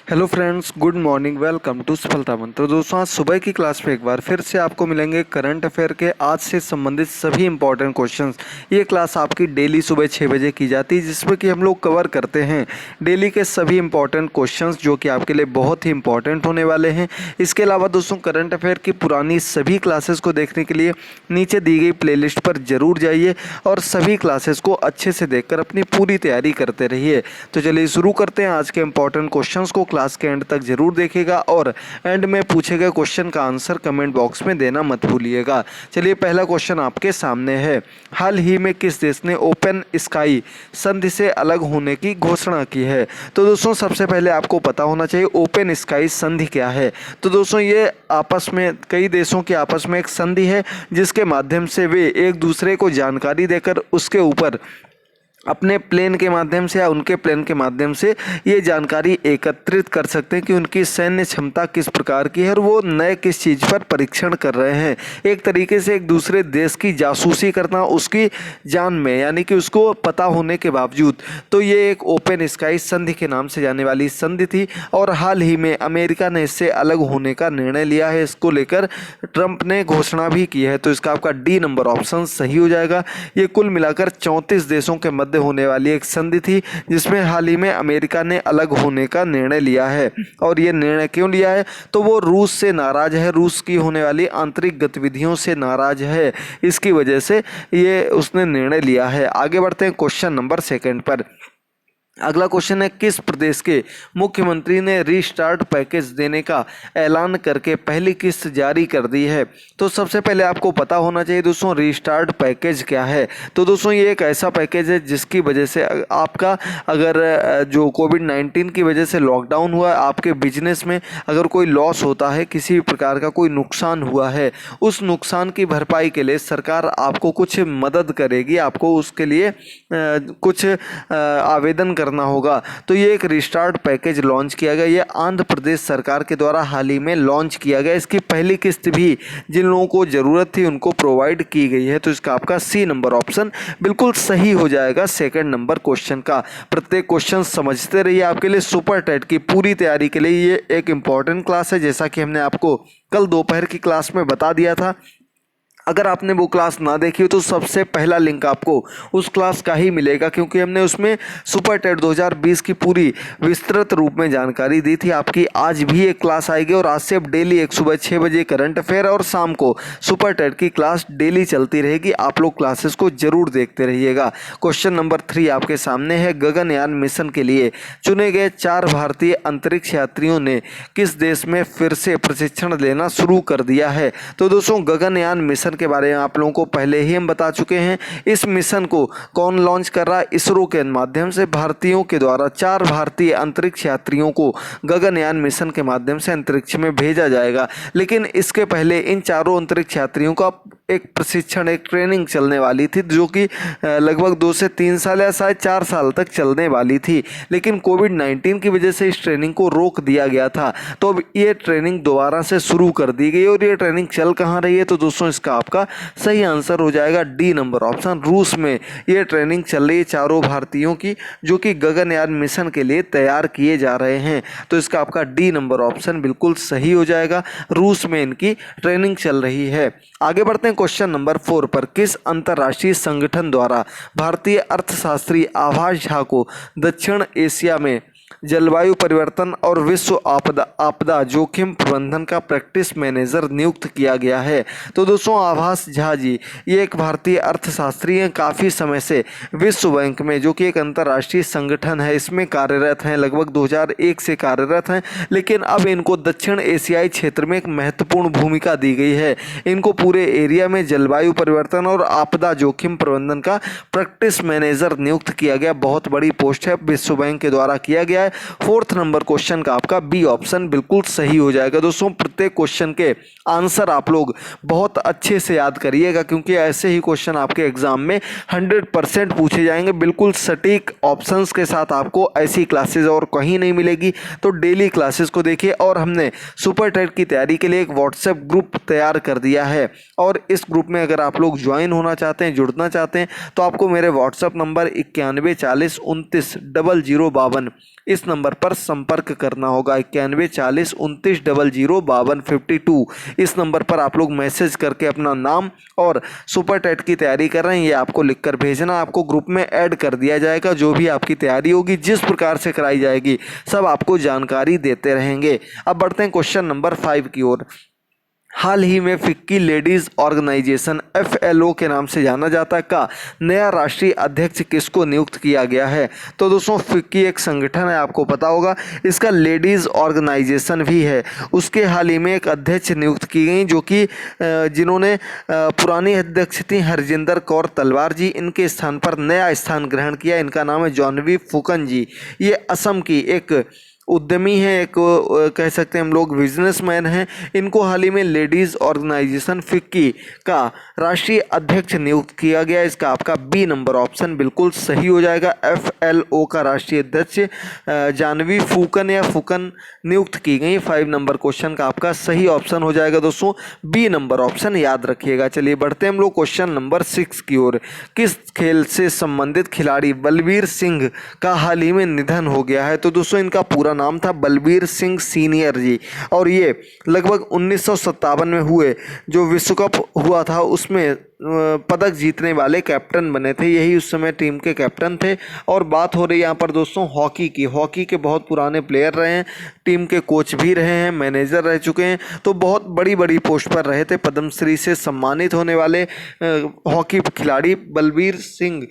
Hello friends, good morning. Welcome to Safalta Mantra. तो दोस्तों, आज सुबह की क्लास में एक बार फिर से आपको मिलेंगे करंट अफेयर के आज से संबंधित सभी इंपॉर्टेंट क्वेश्चंस। ये क्लास आपकी डेली सुबह 6 बजे की जाती है, जिसमें कि हम लोग कवर करते हैं डेली के सभी इंपॉर्टेंट क्वेश्चंस जो कि आपके लिए बहुत ही इंपॉर्टेंट होने वाले हैं। इसके अलावा दोस्तों, करंट अफेयर की पुरानी सभी क्लासेस को देखने के लिए नीचे दी गई प्लेलिस्ट पर जरूर जाइए और सभी क्लासेस को अच्छे से देखकर अपनी पूरी तैयारी करते रहिए। तो चलिए शुरू करते हैं आज के इंपॉर्टेंट क्वेश्चंस को। क्लास के एंड तक जरूर देखिएगा और एंड में पूछे गए क्वेश्चन का आंसर कमेंट बॉक्स में देना मत भूलिएगा। चलिए, पहला क्वेश्चन आपके सामने है। हाल ही में किस देश ने ओपन स्काई संधि से अलग होने की घोषणा की है? तो दोस्तों, सबसे पहले आपको पता होना चाहिए ओपन स्काई संधि क्या है। तो दोस्तों, ये आपस में कई देशों की आपस में एक संधि है जिसके माध्यम से वे एक दूसरे को जानकारी देकर उसके ऊपर अपने प्लेन के माध्यम से या उनके प्लेन के माध्यम से ये जानकारी एकत्रित कर सकते हैं कि उनकी सैन्य क्षमता किस प्रकार की है और वो नए किस चीज़ पर परीक्षण कर रहे हैं। एक तरीके से एक दूसरे देश की जासूसी करना उसकी जान में, यानी कि उसको पता होने के बावजूद। तो ये एक ओपन स्काई संधि के नाम से जाने वाली संधि थी और हाल ही में अमेरिका ने इससे अलग होने का निर्णय लिया है। इसको लेकर ट्रंप ने घोषणा भी की है। तो इसका आपका डी नंबर ऑप्शन सही हो जाएगा। ये कुल मिलाकर 34 देशों के मध्य होने वाली एक संधि थी जिसमें हाल ही में अमेरिका ने अलग होने का निर्णय लिया है। और ये निर्णय क्यों लिया है? तो वो रूस से नाराज है, रूस की होने वाली आंतरिक गतिविधियों से नाराज है, इसकी वजह से ये उसने निर्णय लिया है। आगे बढ़ते हैं क्वेश्चन नंबर 2 पर। अगला क्वेश्चन है, किस प्रदेश के मुख्यमंत्री ने रीस्टार्ट पैकेज देने का ऐलान करके पहली किस्त जारी कर दी है? तो सबसे पहले आपको पता होना चाहिए दोस्तों, रीस्टार्ट पैकेज क्या है। तो दोस्तों, ये एक ऐसा पैकेज है जिसकी वजह से आपका अगर जो कोविड-19 की वजह से लॉकडाउन हुआ, आपके बिजनेस में अगर कोई लॉस होता है, किसी प्रकार का कोई नुकसान हुआ है, उस नुकसान की भरपाई के लिए सरकार आपको कुछ मदद करेगी। आपको उसके लिए कुछ आवेदन करना होगा। तो ये एक रिस्टार्ट पैकेज लॉन्च किया गया। ये आंध्र प्रदेश सरकार के द्वारा हाल ही में लॉन्च किया गया। इसकी पहली किस्त भी जिन लोगों को ज़रूरत थी उनको प्रोवाइड की गई है। तो इसका आपका सी नंबर ऑप्शन बिल्कुल सही हो जाएगा सेकंड नंबर क्वेश्चन का। प्रत्येक क्वेश्चन समझते रहिए। आपके लिए सुपर टेट की पूरी तैयारी के लिए ये एक इम्पॉर्टेंट क्लास है, जैसा कि हमने आपको कल दोपहर की क्लास में बता दिया था। अगर आपने वो क्लास ना देखी हो तो सबसे पहला लिंक आपको उस क्लास का ही मिलेगा, क्योंकि हमने उसमें सुपर टेट 2020 की पूरी विस्तृत रूप में जानकारी दी थी। आपकी आज भी एक क्लास आएगी और आज से अब डेली एक सुबह 6 बजे करंट अफेयर और शाम को सुपर टेट की क्लास डेली चलती रहेगी। आप लोग क्लासेस को जरूर देखते रहिएगा। क्वेश्चन नंबर 3 आपके सामने है। गगनयान मिशन के लिए चुने गए 4 भारतीय अंतरिक्ष यात्रियों ने किस देश में फिर से प्रशिक्षण लेना शुरू कर दिया है? तो दोस्तों, गगनयान मिशन के बारे में आप लोगों को पहले ही हम बता चुके हैं। इस मिशन को कौन लॉन्च कर रहा है? इसरो के माध्यम से भारतीयों के द्वारा 4 भारतीय अंतरिक्ष यात्रियों को गगनयान मिशन के माध्यम से अंतरिक्ष में भेजा जाएगा। लेकिन इसके पहले इन चारों अंतरिक्ष यात्रियों का एक प्रशिक्षण, एक ट्रेनिंग चलने वाली थी जो कि लगभग 2 से 3 साल या शायद 4 साल तक चलने वाली थी। लेकिन कोविड-19 की वजह से इस ट्रेनिंग को रोक दिया गया था। तो अब ये ट्रेनिंग दोबारा से शुरू कर दी गई और ये ट्रेनिंग चल कहाँ रही है? तो दोस्तों, इसका आपका सही आंसर हो जाएगा डी नंबर ऑप्शन। रूस में ये ट्रेनिंग चल रही है चारों भारतीयों की, जो कि गगनयान मिशन के लिए तैयार किए जा रहे हैं। तो इसका आपका डी नंबर ऑप्शन बिल्कुल सही हो जाएगा। रूस में इनकी ट्रेनिंग चल रही है। आगे बढ़ते हैं क्वेश्चन नंबर 4 पर। किस अंतर्राष्ट्रीय संगठन द्वारा भारतीय अर्थशास्त्री आभास झा को दक्षिण एशिया में जलवायु परिवर्तन और विश्व आपदा जोखिम प्रबंधन का प्रैक्टिस मैनेजर नियुक्त किया गया है? तो दोस्तों, आभास झा जी ये एक भारतीय अर्थशास्त्री हैं। काफ़ी समय से विश्व बैंक में, जो कि एक अंतर्राष्ट्रीय संगठन है, इसमें कार्यरत हैं। लगभग 2001 से कार्यरत हैं। लेकिन अब इनको दक्षिण एशियाई क्षेत्र में एक महत्वपूर्ण भूमिका दी गई है। इनको पूरे एरिया में जलवायु परिवर्तन और आपदा जोखिम प्रबंधन का प्रैक्टिस मैनेजर नियुक्त किया गया। बहुत बड़ी पोस्ट है, विश्व बैंक के द्वारा किया गया है। 4th नंबर क्वेश्चन का आपका बी ऑप्शन बिल्कुल सही हो जाएगा। दोस्तों, प्रत्येक क्वेश्चन के आंसर आप लोग बहुत अच्छे से याद करिएगा, क्योंकि ऐसे ही क्वेश्चन आपके एग्जाम में 100% पूछे जाएंगे। बिल्कुल सटीक ऑप्शंस के साथ आपको ऐसी क्लासेस और कहीं नहीं मिलेगी। तो डेली क्लासेस को देखिए। और हमने सुपर टेट की तैयारी के लिए एक व्हाट्सएप ग्रुप तैयार कर दिया है और इस ग्रुप में अगर आप लोग ज्वाइन होना चाहते हैं, जुड़ना चाहते हैं, तो आपको मेरे व्हाट्सएप नंबर 91 40 29 0052 इस नंबर पर संपर्क करना होगा। 914029005252 इस नंबर पर आप लोग मैसेज करके अपना नाम और सुपर टेट की तैयारी कर रहे हैं ये आपको लिखकर भेजना। आपको ग्रुप में ऐड कर दिया जाएगा। जो भी आपकी तैयारी होगी, जिस प्रकार से कराई जाएगी, सब आपको जानकारी देते रहेंगे। अब बढ़ते हैं क्वेश्चन नंबर 5 की ओर। हाल ही में फिक्की लेडीज ऑर्गेनाइजेशन FLO के नाम से जाना जाता है का नया राष्ट्रीय अध्यक्ष किसको नियुक्त किया गया है? तो दोस्तों फिक्की एक संगठन है, आपको पता होगा। इसका लेडीज ऑर्गेनाइजेशन भी है। उसके हाल ही में एक अध्यक्ष नियुक्त की गई जो कि जिन्होंने पुरानी अध्यक्ष थी हरजिंदर कौर तलवार जी, इनके स्थान पर नया स्थान ग्रहण किया। इनका नाम है जॉनवी फुकन जी। ये असम की एक उद्यमी है, एक कह सकते हैं हम लोग बिजनेसमैन हैं। इनको हाल ही में लेडीज़ ऑर्गेनाइजेशन फिक्की का राष्ट्रीय अध्यक्ष नियुक्त किया गया। इसका आपका बी नंबर ऑप्शन बिल्कुल सही हो जाएगा। FLO का राष्ट्रीय अध्यक्ष जानवी फूकन या फुकन नियुक्त की गई। 5 नंबर क्वेश्चन का आपका सही ऑप्शन हो जाएगा दोस्तों, बी नंबर ऑप्शन याद रखिएगा। चलिए बढ़ते हैं हम लोग क्वेश्चन नंबर 6 की ओर। किस खेल से संबंधित खिलाड़ी बलबीर सिंह का हाल ही में निधन हो गया है? तो दोस्तों इनका पूरा नाम था बलबीर सिंह सीनियर जी, और ये लगभग 1957 में हुए जो विश्व कप हुआ था उसमें पदक जीतने वाले कैप्टन बने थे। यही उस समय टीम के कैप्टन थे। और बात हो रही है यहाँ पर दोस्तों हॉकी की। हॉकी के बहुत पुराने प्लेयर रहे हैं, टीम के कोच भी रहे हैं, मैनेजर रह चुके हैं, तो बहुत बड़ी बड़ी पोस्ट पर रहे थे। पद्मश्री से सम्मानित होने वाले हॉकी खिलाड़ी बलबीर सिंह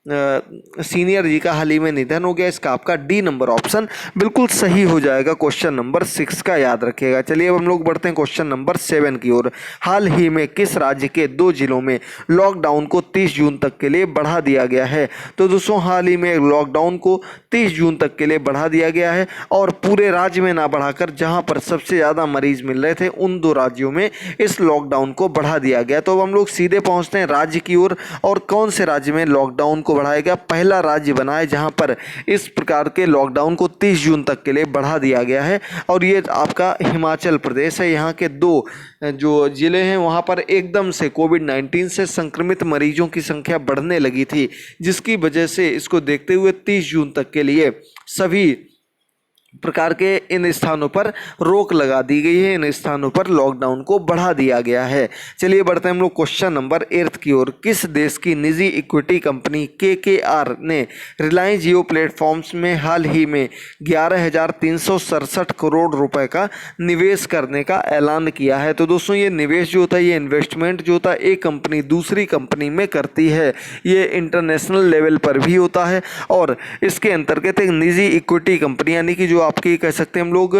सीनियर जी का हाल ही में निधन हो गया। इसका आपका डी नंबर ऑप्शन बिल्कुल सही हो जाएगा। क्वेश्चन नंबर 6 का याद रखिएगा। चलिए अब हम लोग बढ़ते हैं क्वेश्चन नंबर 7 की ओर। हाल ही में किस राज्य के 2 जिलों में लॉकडाउन को 30 जून तक के लिए बढ़ा दिया गया है? तो दोस्तों हाल ही में लॉकडाउन को 30 जून तक के लिए बढ़ा दिया गया है, और पूरे राज्य में ना बढ़ाकर जहां पर सबसे ज़्यादा मरीज मिल रहे थे उन 2 राज्यों में इस लॉकडाउन को बढ़ा दिया गया। तो अब हम लोग सीधे पहुँचते हैं राज्य की ओर, और कौन से राज्य में लॉकडाउन को बढ़ाया गया। पहला राज्य बना है जहां पर इस प्रकार के लॉकडाउन को 30 जून तक के लिए बढ़ा दिया गया है, और ये आपका हिमाचल प्रदेश है। यहाँ के 2 जो जिले हैं वहां पर एकदम से कोविड-19 से संक्रमित मरीजों की संख्या बढ़ने लगी थी, जिसकी वजह से इसको देखते हुए 30 जून तक के लिए सभी प्रकार के इन स्थानों पर रोक लगा दी गई है। इन स्थानों पर लॉकडाउन को बढ़ा दिया गया है। चलिए बढ़ते हैं हम लोग क्वेश्चन नंबर 8 की ओर। किस देश की निजी इक्विटी कंपनी KKR ने रिलायंस जियो प्लेटफॉर्म्स में हाल ही में 11,367 करोड़ रुपए का निवेश करने का ऐलान किया है? तो दोस्तों ये निवेश जो होता है, ये इन्वेस्टमेंट जो होता है, एक कंपनी दूसरी कंपनी में करती है। ये इंटरनेशनल लेवल पर भी होता है, और इसके अंतर्गत एक निजी इक्विटी कंपनी यानी कि जो आपकी कह सकते हैं हम लोग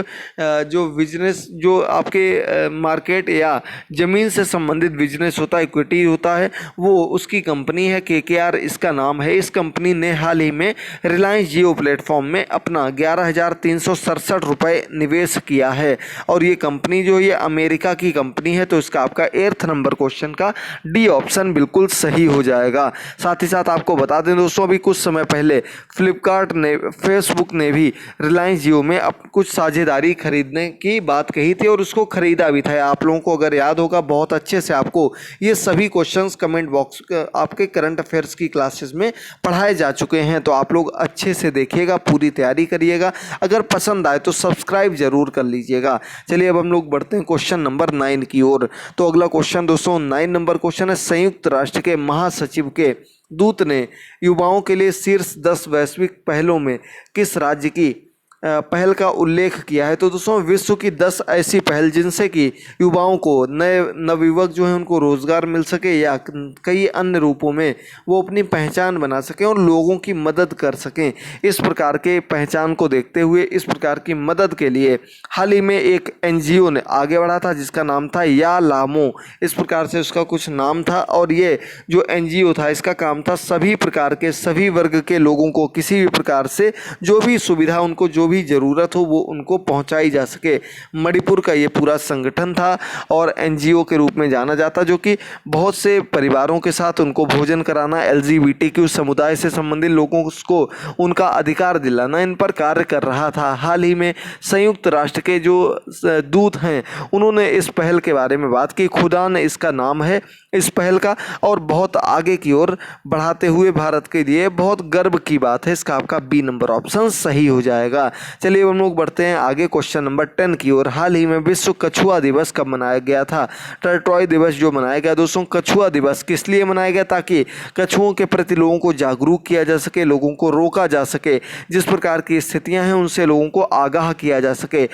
जो बिजनेस जो आपके मार्केट या ज़मीन से संबंधित बिजनेस होता है, इक्विटी होता है, वो उसकी कंपनी है। KKR इसका नाम है। इस कंपनी ने हाल ही में रिलायंस जियो प्लेटफॉर्म में अपना 11,367 रुपये निवेश किया है, और ये कंपनी जो ये अमेरिका की कंपनी है। तो इसका आपका 8th नंबर क्वेश्चन का डी ऑप्शन बिल्कुल सही हो जाएगा। साथ ही साथ आपको बता दें दोस्तों, अभी कुछ समय पहले फ्लिपकार्ट ने, फेसबुक ने भी रिलायंस जियो में अब कुछ साझेदारी खरीदने की बात कही थी, और उसको खरीदा भी था। आप लोगों को अगर याद होगा, बहुत अच्छे से आपको ये सभी क्वेश्चंस कमेंट बॉक्स आपके करंट अफेयर्स की क्लासेस में पढ़ाए जा चुके हैं। तो आप लोग अच्छे से देखिएगा, पूरी तैयारी करिएगा। अगर पसंद आए तो सब्सक्राइब जरूर कर लीजिएगा। चलिए अब हम लोग बढ़ते हैं क्वेश्चन नंबर 9 की ओर। तो अगला क्वेश्चन दोस्तों 9 नंबर क्वेश्चन है। संयुक्त राष्ट्र के महासचिव के दूत ने युवाओं के लिए शीर्ष 10 वैश्विक पहलों में किस राज्य की पहल का उल्लेख किया है? तो दोस्तों विश्व की 10 ऐसी पहल जिनसे कि युवाओं को, नए नवयुवक जो हैं उनको रोज़गार मिल सके, या कई अन्य रूपों में वो अपनी पहचान बना सकें और लोगों की मदद कर सकें। इस प्रकार के पहचान को देखते हुए, इस प्रकार की मदद के लिए हाल ही में एक NGO ने आगे बढ़ा था जिसका नाम था या लामो, इस प्रकार से उसका कुछ नाम था। और ये जो NGO था इसका काम था सभी प्रकार के, सभी वर्ग के लोगों को किसी भी प्रकार से जो भी सुविधा उनको जो भी ज़रूरत हो वो उनको पहुंचाई जा सके। मणिपुर का ये पूरा संगठन था और एनजीओ के रूप में जाना जाता, जो कि बहुत से परिवारों के साथ उनको भोजन कराना, एलजीबीटीक्यू समुदाय से संबंधित लोगों को उनका अधिकार दिलाना, इन पर कार्य कर रहा था। हाल ही में संयुक्त राष्ट्र के जो दूत हैं उन्होंने इस पहल के बारे में बात की। खुदान इसका नाम है इस पहल का, और बहुत आगे की ओर बढ़ाते हुए भारत के लिए बहुत गर्व की बात है। इसका आपका बी नंबर ऑप्शन सही हो जाएगा। चलिए हम लोग बढ़ते हैं आगे क्वेश्चन नंबर 10 की ओर। हाल ही में विश्व कछुआ दिवस कब मनाया गया था? टर्टॉय दिवस जो मनाया गया दोस्तों, कछुआ दिवस किस लिए मनाया गया? ताकि कछुओं के प्रति लोगों को जागरूक किया जा सके, लोगों को रोका जा सके, जिस प्रकार की स्थितियां हैं उनसे लोगों को आगाह किया जा सके।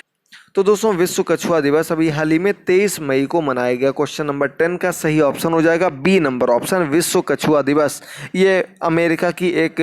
तो दोस्तों विश्व कछुआ दिवस अभी हाल ही में 23 मई को मनाया गया। क्वेश्चन नंबर 10 का सही ऑप्शन हो जाएगा बी नंबर ऑप्शन, विश्व कछुआ दिवस। ये अमेरिका की एक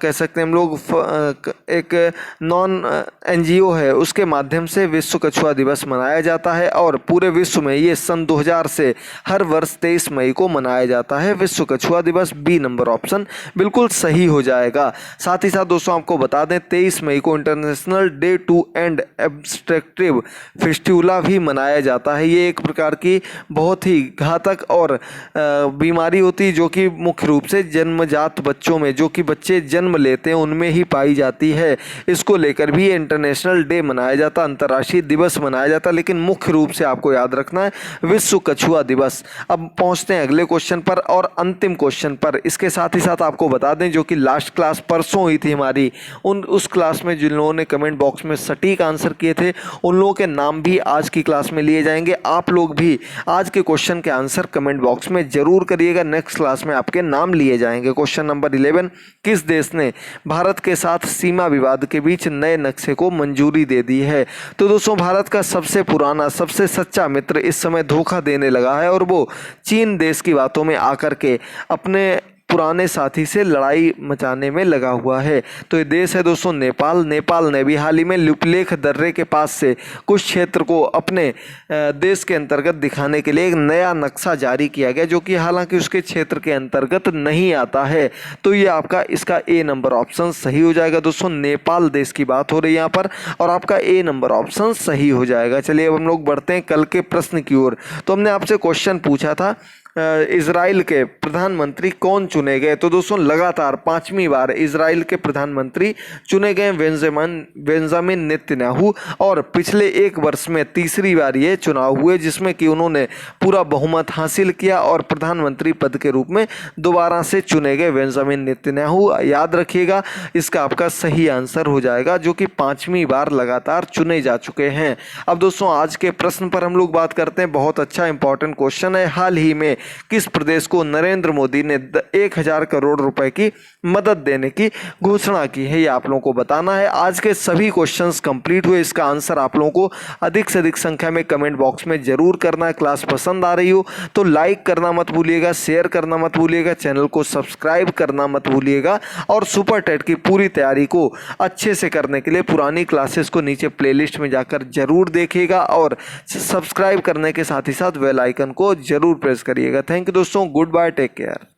कह सकते हैं हम लोग एक नॉन एनजीओ है, उसके माध्यम से विश्व कछुआ दिवस मनाया जाता है और पूरे विश्व में ये सन 2000 से हर वर्ष 23 मई को मनाया जाता है। विश्व कछुआ दिवस बी नंबर ऑप्शन बिल्कुल सही हो जाएगा। साथ ही साथ दोस्तों आपको बता दें 23 मई को international day to end abstractive fistula भी मनाया जाता है। ये एक प्रकार की बहुत ही घातक और बीमारी होती है जो कि मुख्य रूप से जन्मजात बच्चों में, जो कि बच्चे जन्म लेते हैं उनमें ही पाई जाती है। इसको लेकर भी इंटरनेशनल डे मनाया जाता, अंतर्राष्ट्रीय दिवस मनाया जाता, लेकिन मुख्य रूप से आपको याद रखना है विश्व कछुआ दिवस। अब पहुंचते हैं अगले क्वेश्चन पर और अंतिम क्वेश्चन पर। इसके साथ ही साथ आपको बता दें जो कि लास्ट क्लास परसों हुई थी हमारी, उस क्लास में जिन लोगों ने कमेंट बॉक्स में सटीक आंसर किए थे उन लोगों के नाम भी आज की क्लास में लिए जाएंगे। आप लोग भी आज के क्वेश्चन के आंसर कमेंट बॉक्स में जरूर करिएगा, नेक्स्ट क्लास में आपके नाम लिए जाएंगे। क्वेश्चन नंबर 11, किस देश ने भारत के साथ सीमा विवाद के बीच नए नक्शे को मंजूरी दे दी है? तो दोस्तों भारत का सबसे पुराना, सबसे सच्चा मित्र इस समय धोखा देने लगा है और वो चीन देश की बातों में आकर के अपने पुराने साथी से लड़ाई मचाने में लगा हुआ है। तो ये देश है दोस्तों नेपाल। नेपाल ने भी हाल ही में लिपुलेख दर्रे के पास से कुछ क्षेत्र को अपने देश के अंतर्गत दिखाने के लिए एक नया नक्शा जारी किया गया, जो कि हालांकि उसके क्षेत्र के अंतर्गत नहीं आता है। तो ये आपका इसका ए नंबर ऑप्शन सही हो जाएगा दोस्तों। नेपाल देश की बात हो रही है यहाँ पर और आपका ए नंबर ऑप्शन सही हो जाएगा। चलिए अब हम लोग बढ़ते हैं कल के प्रश्न की ओर। तो हमने आपसे क्वेश्चन पूछा था इजराइल के प्रधानमंत्री कौन चुने गए? तो दोस्तों लगातार 5वीं बार इजराइल के प्रधानमंत्री चुने गए बेंजामिन नेतन्याहू, और पिछले एक वर्ष में तीसरी बार ये चुनाव हुए जिसमें कि उन्होंने पूरा बहुमत हासिल किया और प्रधानमंत्री पद के रूप में दोबारा से चुने गए बेंजामिन नेतन्याहू। याद रखिएगा इसका आपका सही आंसर हो जाएगा, जो कि 5वीं बार लगातार चुने जा चुके हैं। अब दोस्तों आज के प्रश्न पर हम लोग बात करते हैं। बहुत अच्छा इंपॉर्टेंट क्वेश्चन है। हाल ही में किस प्रदेश को नरेंद्र मोदी ने 1000 करोड़ रुपए की मदद देने की घोषणा की है? ये आप लोगों को बताना है। आज के सभी क्वेश्चंस कंप्लीट हुए। इसका आंसर आप लोगों को अधिक से अधिक संख्या में कमेंट बॉक्स में जरूर करना है। क्लास पसंद आ रही हो तो लाइक करना मत भूलिएगा, शेयर करना मत भूलिएगा, चैनल को सब्सक्राइब करना मत भूलिएगा और सुपर टेट की पूरी तैयारी को अच्छे से करने के लिए पुरानी क्लासेस को नीचे प्लेलिस्ट में जाकर जरूर देखिएगा और सब्सक्राइब करने के साथ ही साथ बेल आइकन को जरूर प्रेस करिएगा। थैंक यू दोस्तों, गुड बाय, टेक केयर।